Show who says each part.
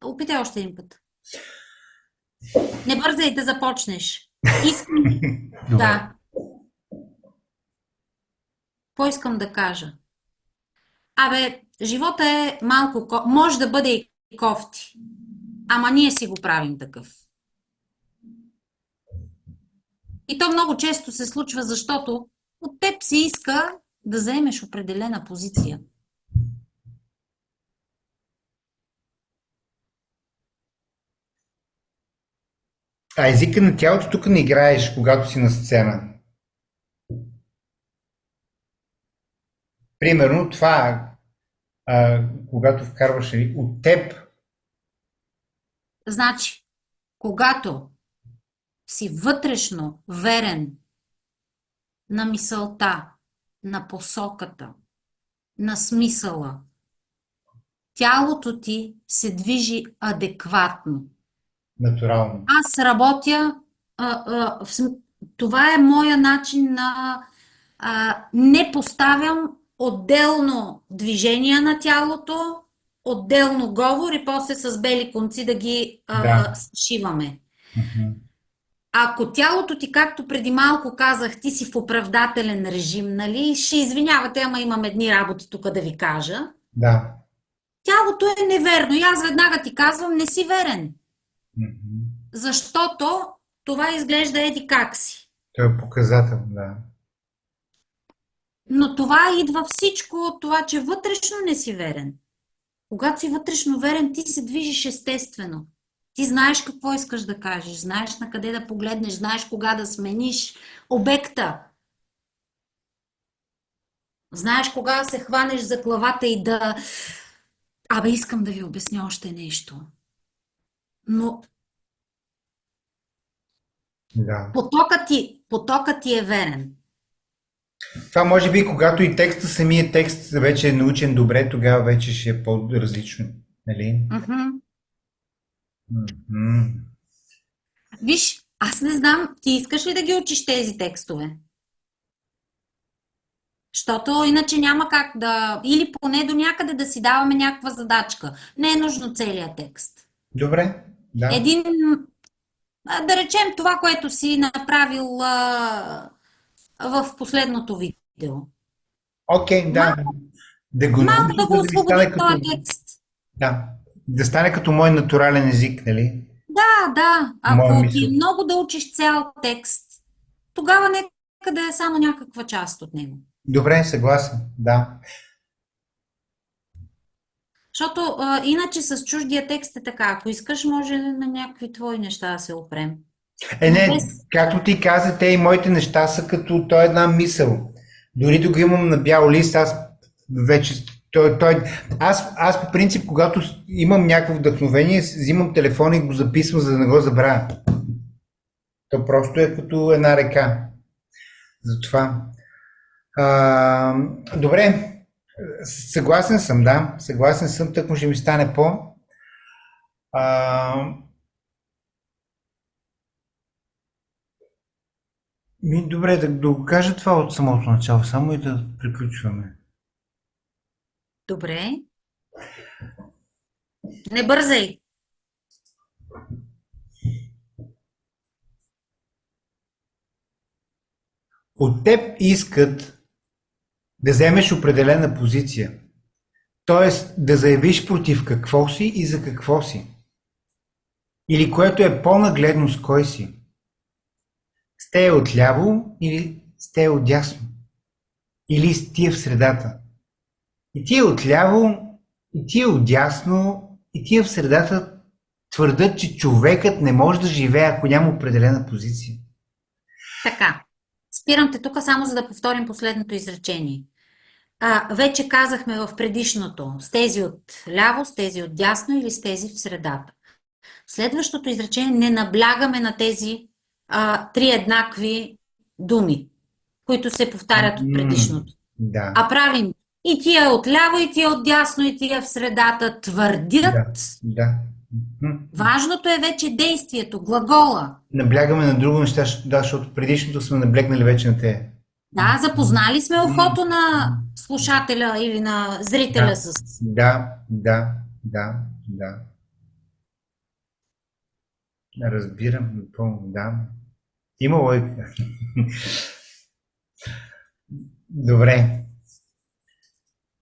Speaker 1: Опитай още един път. Не бързай да започнеш. Искам,
Speaker 2: Добре.
Speaker 1: да. Какво искам да кажа? Живота е малко, може да бъде и кофти, ама ние си го правим такъв. И то много често се случва, защото от теб се иска да заемеш определена позиция.
Speaker 2: А езика на тялото тук не играеш, когато си на сцена. Примерно това, когато вкарваш от теб.
Speaker 1: Значи, когато си вътрешно верен на мисълта, на посоката, на смисъла, тялото ти се движи адекватно.
Speaker 2: Натурално.
Speaker 1: Аз работя, това е моя начин на не поставям отделно движения на тялото, отделно говор и после с бели конци да ги
Speaker 2: Да.
Speaker 1: сшиваме.
Speaker 2: Мгм.
Speaker 1: Ако тялото ти, както преди малко казах, ти си в оправдателен режим, нали? Ще извинявате, ама имам едни работи тук да ви кажа.
Speaker 2: Да.
Speaker 1: Тялото е неверно и аз веднага ти казвам, не си верен.
Speaker 2: Мгм.
Speaker 1: Защото това изглежда еди как си.
Speaker 2: Той е показател, да.
Speaker 1: Но това идва всичко от това, че вътрешно не си верен. Когато си вътрешно верен, ти се движиш естествено. Ти знаеш какво искаш да кажеш, знаеш на къде да погледнеш, знаеш кога да смениш обекта. Знаеш кога да се хванеш за главата и да... искам да ви обясня още нещо. Но
Speaker 2: Да.
Speaker 1: потокът ти е верен.
Speaker 2: Това може би, когато и самият текст вече е научен добре, тогава вече ще е по-различно. Нали?
Speaker 1: Мгм.
Speaker 2: Мгм.
Speaker 1: Виж, аз не знам, ти искаш ли да ги учиш тези текстове? Защото иначе няма как да... Или поне до някъде да си даваме някаква задачка. Не е нужно целият текст.
Speaker 2: Добре, да.
Speaker 1: Един, да речем това, което си направил в последното видео.
Speaker 2: Окей, да.
Speaker 1: Малко,
Speaker 2: Да го
Speaker 1: малко
Speaker 2: науча,
Speaker 1: да го
Speaker 2: за да ми стане
Speaker 1: освободим
Speaker 2: като...
Speaker 1: този текст.
Speaker 2: Да. Да стане като мой натурален език, нали?
Speaker 1: Да.
Speaker 2: Моя
Speaker 1: Ако ти
Speaker 2: мисъл.
Speaker 1: е много да учиш цял текст, тогава нека да е само някаква част от него.
Speaker 2: Добре, съгласен, да.
Speaker 1: Защото иначе с чуждия текст е така. Ако искаш, може на някакви твои неща да се опрем. Но
Speaker 2: Не,
Speaker 1: без...
Speaker 2: както ти каза, те и моите неща са като той една мисъл. Дори да го имам на бял лист, аз вече... Аз по принцип, когато имам някакво вдъхновение, взимам телефона и го записвам, за да не го забравя. То просто е като една река. Затова. Добре, съгласен съм, да. Съгласен съм, тък може ми стане по. А, добре, да го кажа това от самото начало, само и да приключваме.
Speaker 1: Добре. Не бързай.
Speaker 2: От теб искат да вземеш определена позиция. Т.е. да заявиш против какво си и за какво си. Или което е по-нагледно с кой си. С тея отляво или с тея отдясно. Или с тия в средата. И тия отляво, и тия отдясно, и тия в средата твърдят, че човекът не може да живее, ако няма определена позиция.
Speaker 1: Така. Спирам те тук само за да повторим последното изречение. Вече казахме в предишното, с тези от ляво, с тези от дясно или с тези в средата. В следващото изречение не наблягаме на тези три еднакви думи, които се повтарят от предишното.
Speaker 2: Да,
Speaker 1: А правим и тия от ляво, и тия от дясно, и тия в средата
Speaker 2: да,
Speaker 1: твърдят.
Speaker 2: да.
Speaker 1: Важното е вече действието, глагола.
Speaker 2: Наблягаме на друго неща, да, защото предишното сме наблегнали вече на те.
Speaker 1: Да, запознали сме ухото на слушателя или на зрителя
Speaker 2: Да,
Speaker 1: с...
Speaker 2: да, да, да, да. Разбирам, напълно, да. Има логика. Добре.